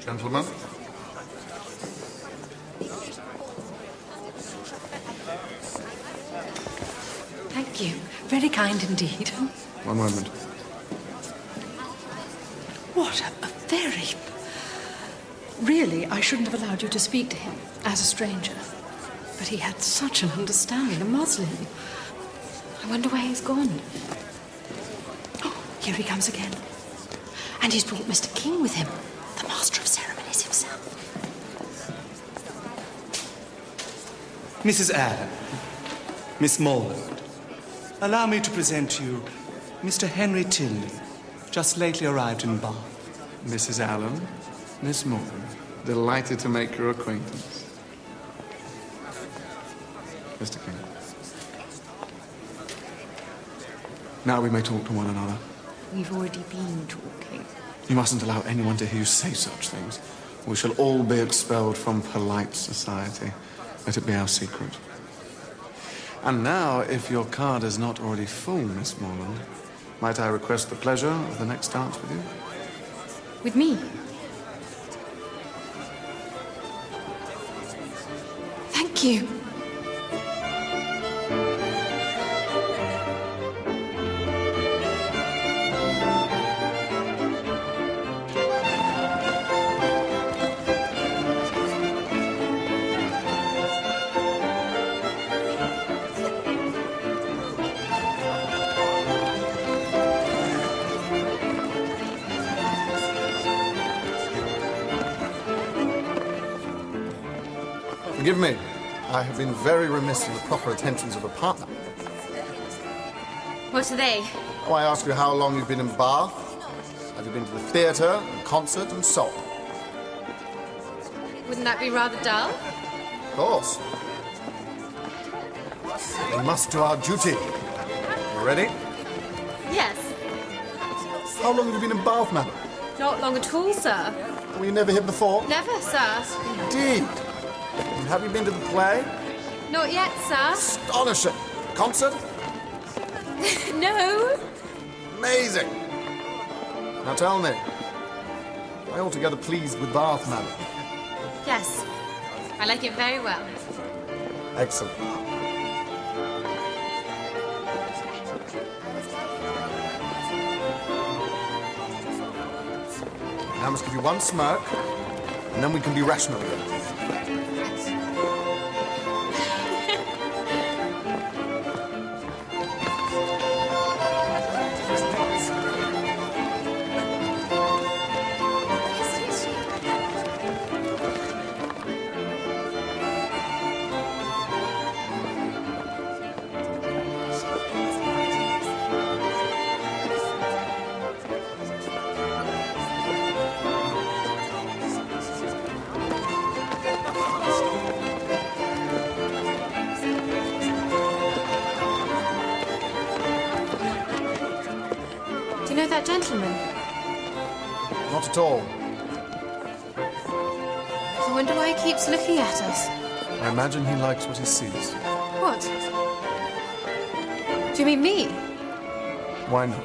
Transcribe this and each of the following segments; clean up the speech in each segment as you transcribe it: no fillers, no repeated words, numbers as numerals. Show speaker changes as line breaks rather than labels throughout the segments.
Gentlemen.
Thank you. Very kind indeed.
One moment.
What a very... Really, I shouldn't have allowed you to speak to him as a stranger. But he had such an understanding, a Muslim. I wonder where he's gone. Oh, here he comes again. And he's brought Mr. King with him, the master of ceremonies himself.
Mrs. Alen, Miss Mόρλαντ, allow me to present to you Mr. Hένρι Τίνλι, just lately arrived in Bath.
Mrs. Alen, Miss Mόρλαντ, delighted to make your acquaintance. Mr. King. Now we may talk to one another.
We've already been talking.
You mustn't allow anyone to hear you say such things. We shall all be expelled from polite society. Let it be our secret. And now, if your card is not already full, Miss Mόρlанд, might I request the pleasure of the next dance with you?
With me? Thank you.
Forgive me. I have been very remiss in the proper attentions of a partner.
What are they?
Oh, I ask you how long you've been in Bath. Have you been to the theatre, and concert, and so on?
Wouldn't that be rather dull?
Of course. We must do our duty. You ready?
Yes.
How long have you been in Bath, madam?
Not long at all, sir.
Were you never here before?
Never, sir.
Indeed. And have you been to the play?
Not yet, sir.
Astonishing. Concert?
No.
Amazing. Now tell me, am I altogether pleased with Bath, madam?
Yes. I like it very well.
Excellent. Now I must give you one smirk, and then we can be rational again.
Do you know that gentleman?
Not at all.
I wonder why he keeps looking at us.
I imagine he likes what he sees.
What? Do you mean me?
Why not?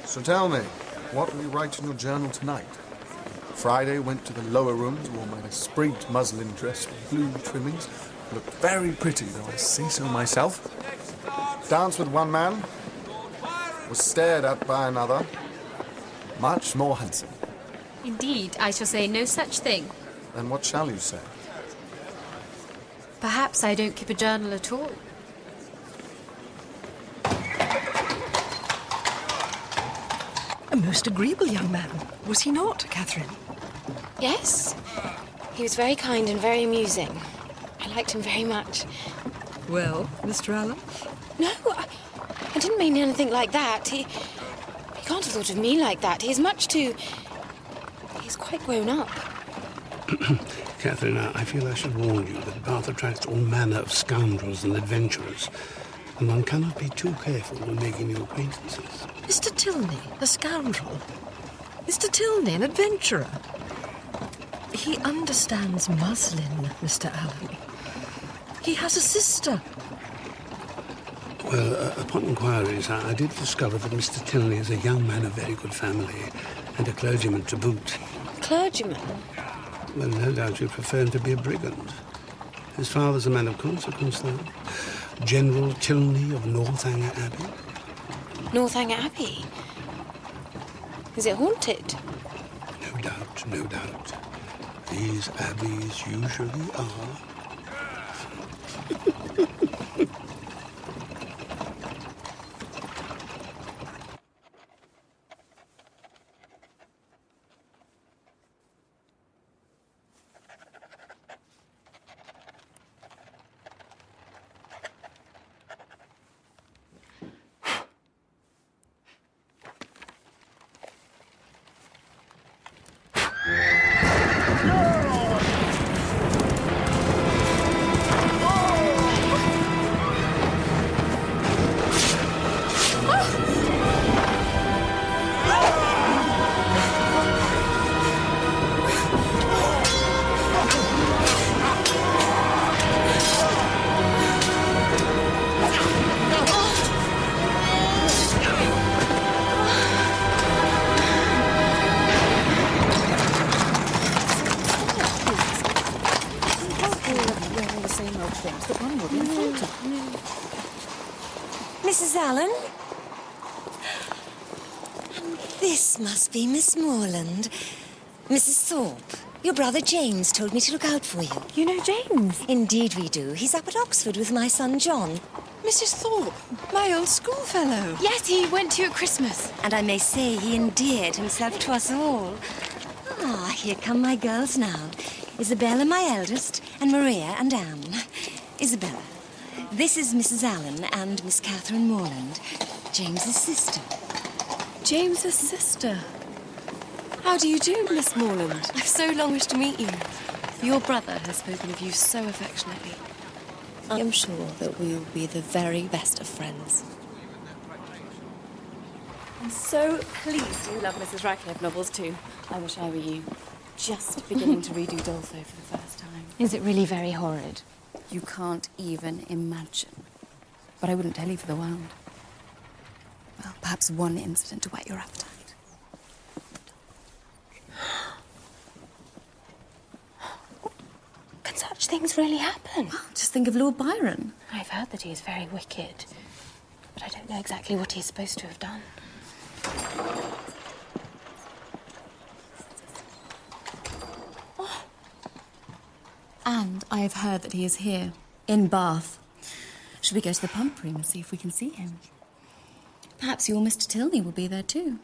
So tell me, what will you write in your journal tonight? Friday went to the lower rooms, wore my sprigged muslin dress with blue trimmings. Looked very pretty, though I say so myself. Danced with one man. Was stared at by another. Much more handsome.
Indeed, I shall say no such thing.
Then what shall you say?
Perhaps I don't keep a journal at all.
A most agreeable young man, was he not, Catherine?
Yes. He was very kind and very amusing. I liked him very much.
Well, Mr. Allen?
No, I didn't mean anything like that. He can't have thought of me like that. He's much too... He's quite grown up.
Catherine, I feel I should warn you that Bath attracts all manner of scoundrels and adventurers, and one cannot be too careful when making new acquaintances.
Mr. Tilney, a scoundrel. Mr. Tilney, an adventurer. He understands muslin, Mr. Allen. He has a sister.
Well, upon inquiries, I did discover that Mr. Tilney is a young man of very good family and a clergyman to boot.
Clergyman?
Well, no doubt you prefer him to be a brigand. His father's a man of consequence, though. General Tilney of Northanger Abbey.
Northanger Abbey? Is it haunted?
No doubt, no doubt. These abbeys usually are.
Mrs. Άλεν? And this must be Miss Mόρλαντ. Mrs. Thorp, your brother James told me to look out for you.
You know James?
Indeed we do. He's up at Oxford with my son John.
Mrs. Thorp, my old schoolfellow.
Yes, he went to you at Christmas.
And I may say he endeared himself to us all. Ah, here come my girls now. Iζαμπέλα, my eldest, and Maria and Anne. Iζαμπέλα, this is Mrs. Άλεν and Miss Kάθριν Mόρλαντ, James's sister.
James's sister. How do you do, Miss Mόρlанд?
I've so long wished to meet you. Your brother has spoken of you so affectionately.
I am sure that we will be the very best of friends.
I'm so pleased you love Mrs. Radcliffe novels too. I wish I were you. Just beginning to read Udolpho for the first time.
Is it really very horrid?
You can't even imagine. But I wouldn't tell you for the world. Well, perhaps one incident to whet your appetite.
Can such things really happen?
Well, just think of Lord Byron.
I've heard that he is very wicked, but I don't know exactly what he's supposed to have done.
And I have heard that he is here, in Bath. Should we go to the pump room and see if we can see him? Perhaps your Mr. Tilney will be there too.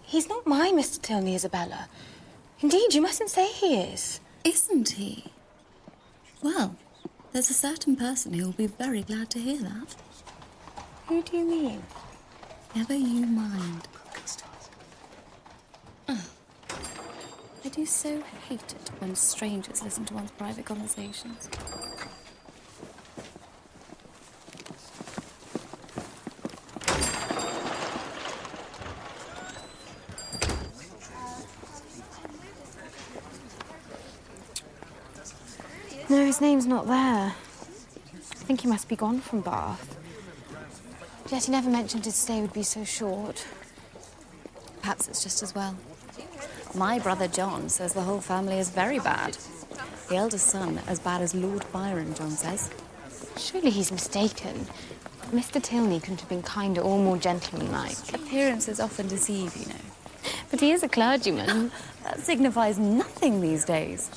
He's not my Mr. Tilney, Iζαμπέλα. Indeed, you mustn't say he is.
Isn't he? Well, there's a certain person who will be very glad to hear that.
Who do you mean?
Never you mind. I do so hate it when strangers listen to one's private conversations.
No, his name's not there. I think he must be gone from Bath. Yet he never mentioned his stay would be so short.
Perhaps it's just as well. My brother John says the whole family is very bad. The eldest son, as bad as Lord Byron, John says.
Surely he's mistaken. Mr. Tilney couldn't have been kinder or more gentlemanlike.
Appearances often deceive, you know.
But he is a clergyman.
That signifies nothing these days.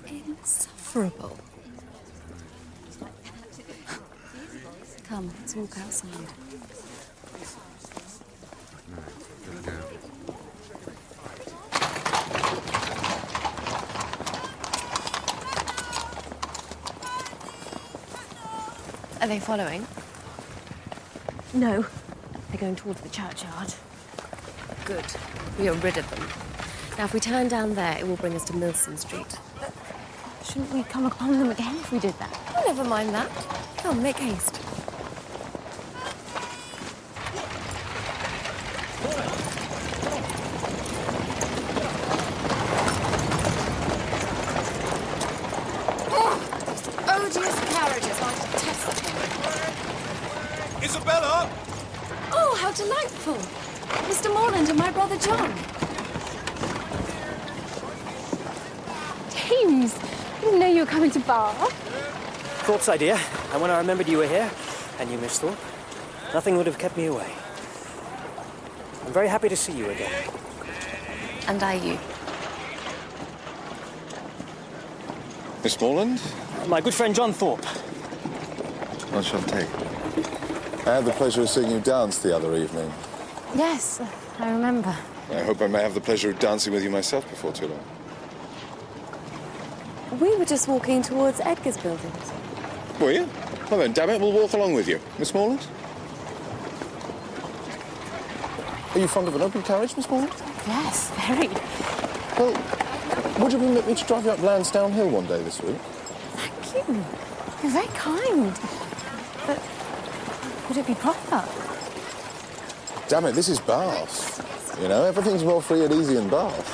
Insufferable. Come, let's walk outside.
Are they following?
No.
They're going towards the churchyard.
Good. We are rid of them. Now, if we turn down there, it will bring us to Milson Street.
Shouldn't we come upon them again if we did that?
Oh, never mind that. Come, make haste. delightful. Mr. Mόρλαντ and my brother John.
James, I didn't know you were coming to Bath.
Thorpe's idea, and when I remembered you were here, and you, Miss Thorpe, nothing would have kept me away. I'm very happy to see you again.
And I you.
Miss Mόρλαντ?
My good friend John Thorp.
I shall take. I had the pleasure of seeing you dance the other evening.
Yes, I remember.
I hope I may have the pleasure of dancing with you myself before too long.
We were just walking towards Edgar's buildings.
Were you? Well then, damn it, we'll walk along with you. Miss Mόρlαντ? Are you fond of an open carriage, Miss Mόρlαντ?
Yes, very.
Well, would you permit me to drive you up Lansdowne Hill one day this week?
Thank you. You're very kind. But would it be proper?
Damn it, this is Bath. You know, everything's more free and easy in Bath.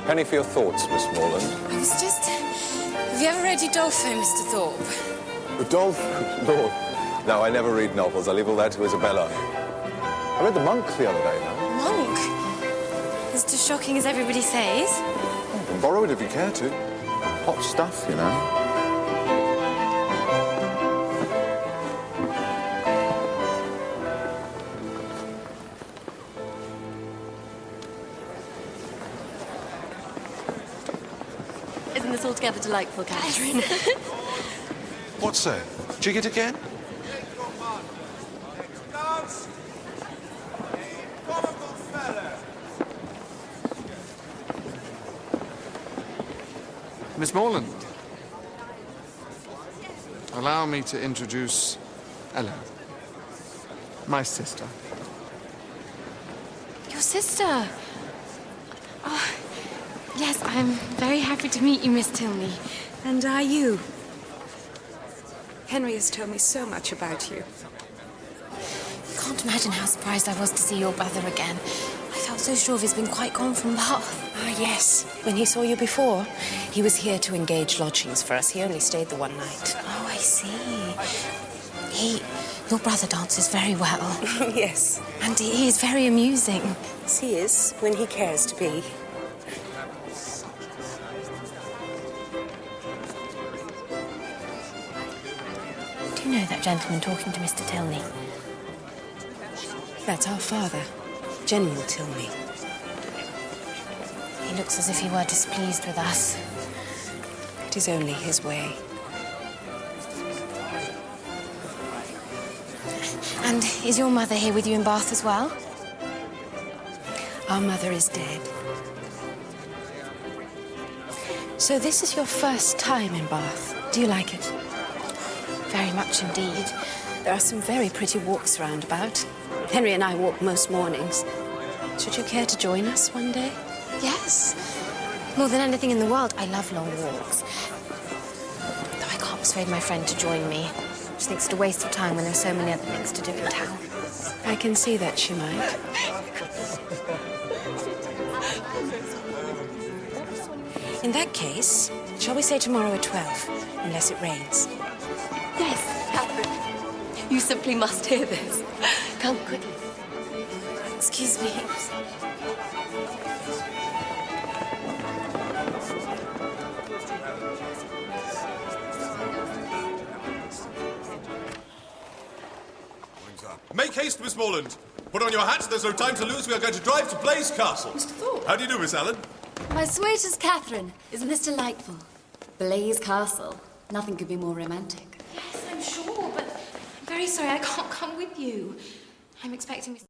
Penny for your thoughts, Miss Mόρlαντ.
I was just... Have you ever read Udolpho, Mr. Thorpe?
Adolphe? Lord. No, I never read novels. I leave all that to Iζαμπέλα. I read The Monk the other day, no?
Monk? Is it as shocking as everybody says?
You can borrow it if you care to. Hot stuff, you know.
Isn't this altogether delightful, Catherine?
What's that? Jig it again?
Miss Mόρlαντ, allow me to introduce Ellen, my sister.
Your sister? Oh, yes, I'm very happy to meet you, Miss Tilney.
And are you? Henry has told me so much about you.
Can't imagine how surprised I was to see your brother again. I felt so sure of he's been quite gone from Bath.
Ah, yes. When he saw you before, he was here to engage lodgings for us. He only stayed the one night.
Oh, I see. Your brother dances very well.
Yes.
And he is very amusing.
Yes, he is, when he cares to be.
Do you know that gentleman talking to Mr. Tilney?
That's our father, General Tilney.
He looks as if he were displeased with us.
It is only his way.
And is your mother here with you in Bath as well?
Our mother is dead. So this is your first time in Bath. Do you like it?
Very much indeed.
There are some very pretty walks round about. Henry and I walk most mornings. Should you care to join us one day?
Yes. More than anything in the world, I love long walks. Though I can't persuade my friend to join me. She thinks it a waste of time when there are so many other things to do in town.
I can see that she might. In that case, shall we say tomorrow at 12, unless it rains?
Yes, Catherine. You simply must hear this. Come quickly. Excuse me.
Make haste, Miss Mόρλαντ. Put on your hat. There's no time to lose. We are going to drive to Blaise Castle.
Mr. Thorpe.
How do you do, Miss Άλεν?
My sweetest Catherine, isn't this delightful? Blaise Castle. Nothing could be more romantic.
Yes, I'm sure, but I'm very sorry I can't come with you. I'm expecting Miss...